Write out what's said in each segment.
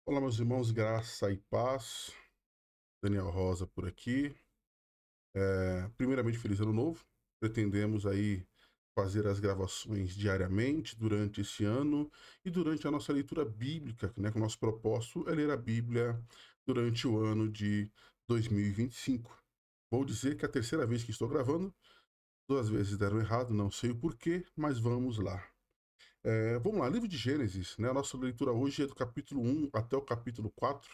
Olá, meus irmãos, graça e paz. Daniel Rosa por aqui. Primeiramente, feliz ano novo. Pretendemos aí fazer as gravações diariamente durante esse ano e durante a nossa leitura bíblica, né? Que o nosso propósito é ler a Bíblia durante o ano de 2025. Vou dizer que é a terceira vez que estou gravando, duas vezes deram errado, não sei o porquê, mas vamos lá. Vamos lá, livro de Gênesis, né? A nossa leitura hoje é do capítulo 1 até o capítulo 4.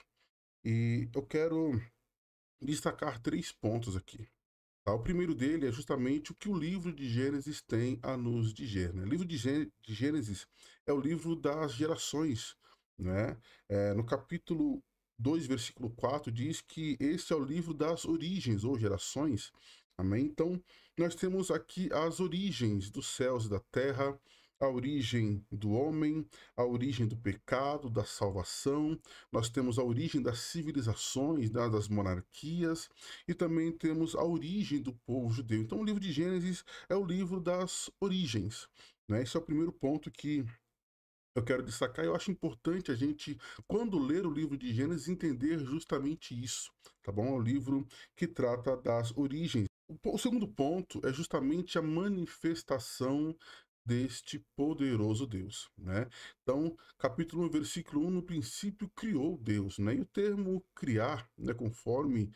E eu quero destacar três pontos aqui. Tá? O primeiro dele é justamente o que o livro de Gênesis tem a nos dizer. Né? O livro de Gênesis é o livro das gerações. Né? No capítulo 2, versículo 4, diz que esse é o livro das origens ou gerações. Amém? Então, nós temos aqui as origens dos céus e da terra, a origem do homem, a origem do pecado, da salvação, nós temos a origem das civilizações, né, das monarquias, e também temos a origem do povo judeu. Então, o livro de Gênesis é o livro das origens. Né? Esse é o primeiro ponto que eu quero destacar. Eu acho importante a gente, quando ler o livro de Gênesis, entender justamente isso, tá bom? É um livro que trata das origens. O segundo ponto é justamente a manifestação deste poderoso Deus, né? Então, capítulo 1, versículo 1, no princípio criou Deus, né? E o termo criar, né, conforme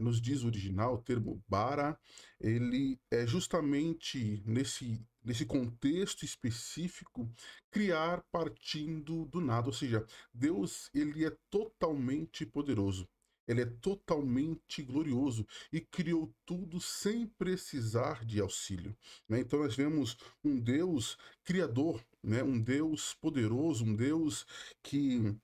nos diz o original, o termo bara, ele é justamente nesse contexto específico, criar partindo do nada, ou seja, Deus, ele é totalmente poderoso. Ele é totalmente glorioso e criou tudo sem precisar de auxílio. Né? Então nós vemos um Deus criador, né? Um Deus poderoso, um Deus que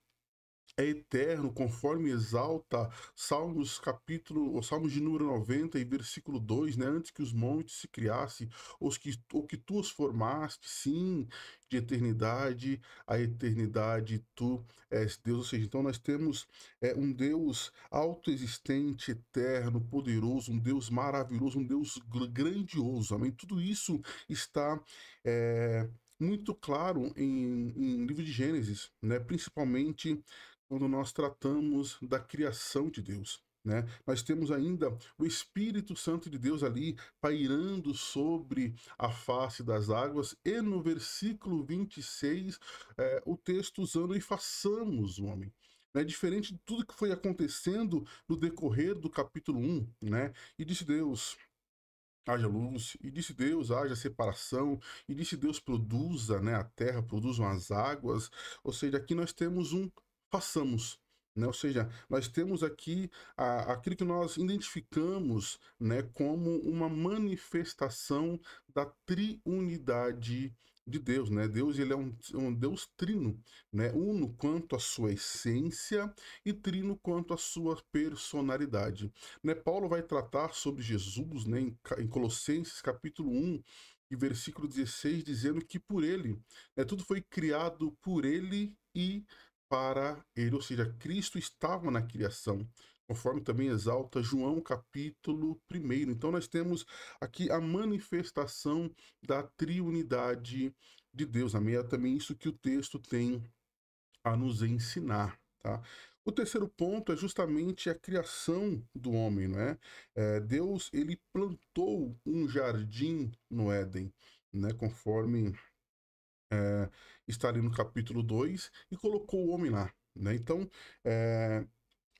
é eterno, conforme exalta o Salmos de número 90 e versículo 2, né? Antes que os montes se criassem, ou que tu os formaste, sim, de eternidade a eternidade tu és Deus. Ou seja, então nós temos um Deus autoexistente, eterno, poderoso, um Deus maravilhoso, um Deus grandioso, amém? Tudo isso está muito claro em livro de Gênesis, né? Principalmente quando nós tratamos da criação de Deus. Né? Nós temos ainda o Espírito Santo de Deus ali pairando sobre a face das águas, e no versículo 26, o texto usando e façamos o homem. Né? Diferente de tudo que foi acontecendo no decorrer do capítulo 1, né? E disse Deus: haja luz, e disse Deus, haja separação, e disse Deus, produza, né, a terra, produzam as águas, ou seja, aqui nós temos um façamos, né, ou seja, nós temos aqui aquilo que nós identificamos, né, como uma manifestação da triunidade de Deus, né, Deus, ele é um Deus trino, né, uno quanto à sua essência e trino quanto à sua personalidade. Né, Paulo vai tratar sobre Jesus, né, em Colossenses capítulo 1 e versículo 16, dizendo que por ele, né, tudo foi criado por ele e para ele, ou seja, Cristo estava na criação, conforme também exalta João capítulo 1. Então nós temos aqui a manifestação da triunidade de Deus. Amém? É também isso que o texto tem a nos ensinar, tá? O terceiro ponto é justamente a criação do homem, não é? Deus, ele plantou um jardim no Éden, né? Conforme está ali no capítulo 2 e colocou o homem lá, né? Então, é,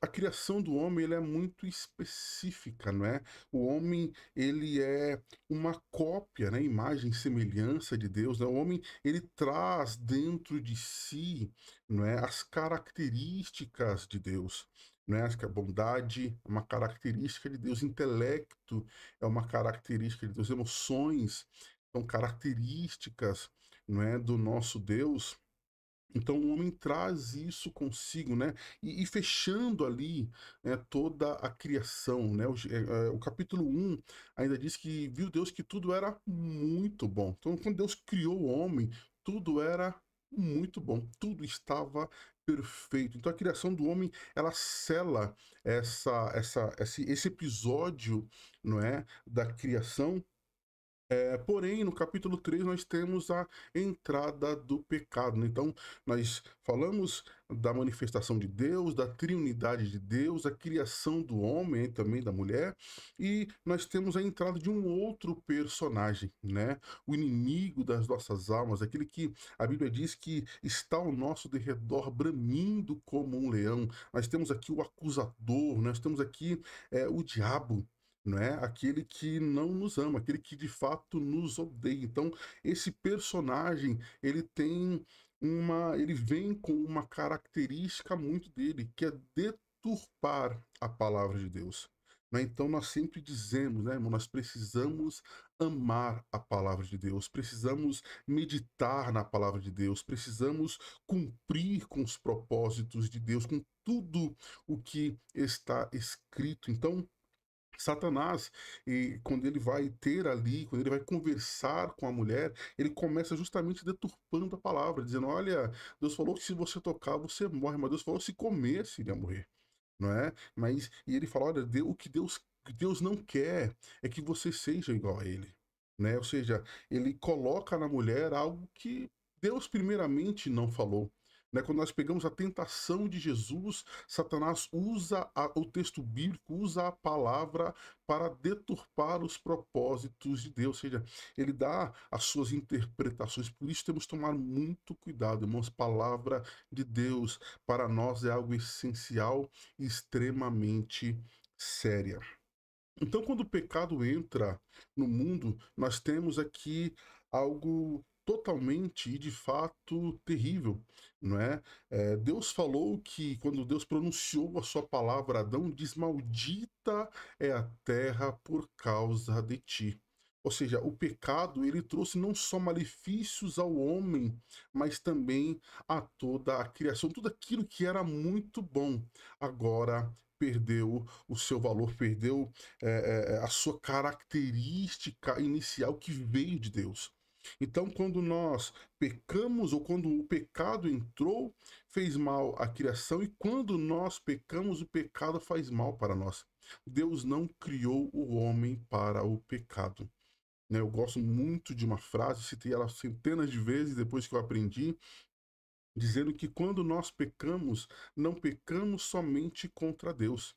a criação do homem ele é muito específica, não é? O homem ele é uma cópia, né? Imagem e semelhança de Deus. Né? O homem ele traz dentro de si, não é? As características de Deus. Né? Acho que a bondade é uma característica de Deus, intelecto é uma característica de Deus, emoções são características, não é, do nosso Deus. Então o homem traz isso consigo, né? E fechando ali, né, toda a criação, né? O capítulo 1 ainda diz que viu Deus que tudo era muito bom. Então, quando Deus criou o homem, tudo era muito bom, tudo estava perfeito. Então a criação do homem, ela sela esse episódio, não é, da criação. Porém, no capítulo 3 nós temos a entrada do pecado, né? Então, nós falamos da manifestação de Deus, da triunidade de Deus, a criação do homem e também da mulher, e nós temos a entrada de um outro personagem, né? O inimigo das nossas almas, aquele que a Bíblia diz que está ao nosso derredor, bramindo como um leão. Nós temos aqui o acusador, nós temos aqui o diabo, não é? Aquele que não nos ama, aquele que de fato nos odeia. Então, esse personagem, ele vem com uma característica muito dele, que é deturpar a palavra de Deus. Né? Então, nós sempre dizemos, né, irmão, nós precisamos amar a palavra de Deus, precisamos meditar na palavra de Deus, precisamos cumprir com os propósitos de Deus, com tudo o que está escrito. Então, Satanás, e quando ele vai ter ali, quando ele vai conversar com a mulher, ele começa justamente deturpando a palavra, dizendo: olha, Deus falou que se você tocar, você morre, mas Deus falou que se comer, você iria morrer, não é? Mas, e ele fala: olha, o que Deus não quer é que você seja igual a ele, né? Ou seja, ele coloca na mulher algo que Deus primeiramente não falou. Né? Quando nós pegamos a tentação de Jesus, Satanás usa o texto bíblico, usa a palavra para deturpar os propósitos de Deus, ou seja, ele dá as suas interpretações. Por isso temos que tomar muito cuidado, irmãos. Palavra de Deus para nós é algo essencial e extremamente séria. Então, quando o pecado entra no mundo, nós temos aqui algo totalmente e de fato terrível, não é? Deus falou que quando Deus pronunciou a sua palavra a Adão, diz: maldita é a terra por causa de ti. Ou seja, o pecado ele trouxe não só malefícios ao homem, mas também a toda a criação, tudo aquilo que era muito bom, agora perdeu o seu valor, perdeu a sua característica inicial que veio de Deus. Então, quando nós pecamos, ou quando o pecado entrou, fez mal à criação, e quando nós pecamos, o pecado faz mal para nós. Deus não criou o homem para o pecado. Né? Eu gosto muito de uma frase, citei ela centenas de vezes depois que eu aprendi, dizendo que quando nós pecamos, não pecamos somente contra Deus,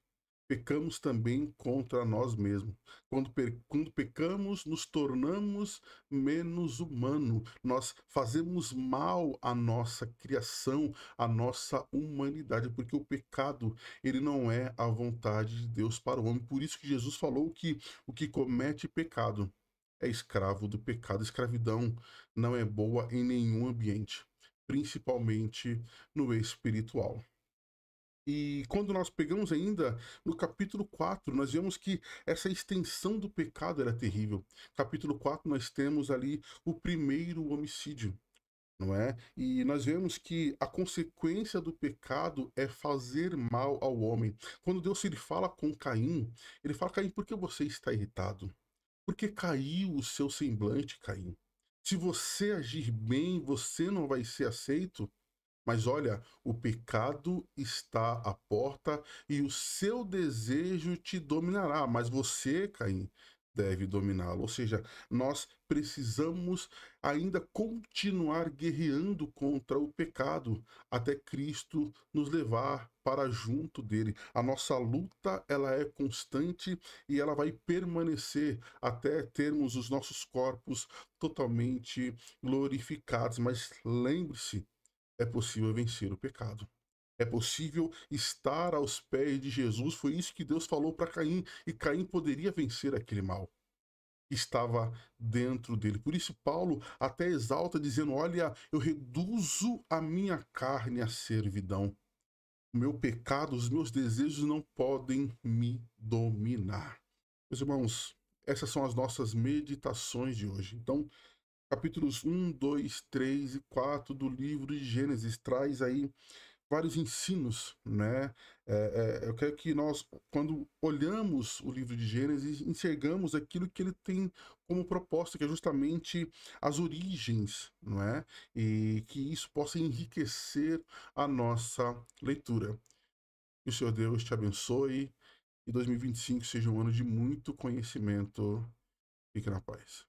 pecamos também contra nós mesmos. Quando pecamos, nos tornamos menos humano. Nós fazemos mal à nossa criação, à nossa humanidade, porque o pecado, ele não é a vontade de Deus para o homem. Por isso que Jesus falou que o que comete pecado é escravo do pecado. Escravidão não é boa em nenhum ambiente, principalmente no espiritual. E quando nós pegamos ainda no capítulo 4, nós vemos que essa extensão do pecado era terrível. Capítulo 4, nós temos ali o primeiro homicídio, não é? E nós vemos que a consequência do pecado é fazer mal ao homem. Quando Deus ele fala com Caim, ele fala: Caim, por que você está irritado? Por que caiu o seu semblante, Caim? Se você agir bem, você não vai ser aceito. Mas olha, o pecado está à porta e o seu desejo te dominará, mas você, Caim, deve dominá-lo. Ou seja, nós precisamos ainda continuar guerreando contra o pecado até Cristo nos levar para junto dele. A nossa luta, ela é constante e ela vai permanecer até termos os nossos corpos totalmente glorificados. Mas lembre-se, é possível vencer o pecado. É possível estar aos pés de Jesus. Foi isso que Deus falou para Caim. E Caim poderia vencer aquele mal que estava dentro dele. Por isso, Paulo até exalta, dizendo: olha, eu reduzo a minha carne à servidão. O meu pecado, os meus desejos não podem me dominar. Meus irmãos, essas são as nossas meditações de hoje. Então, capítulos 1, 2, 3 e 4 do livro de Gênesis traz aí vários ensinos, né? Eu quero que nós, quando olhamos o livro de Gênesis, enxergamos aquilo que ele tem como proposta, que é justamente as origens, não é? E que isso possa enriquecer a nossa leitura. Que o Senhor Deus te abençoe e 2025 seja um ano de muito conhecimento. Fique na paz.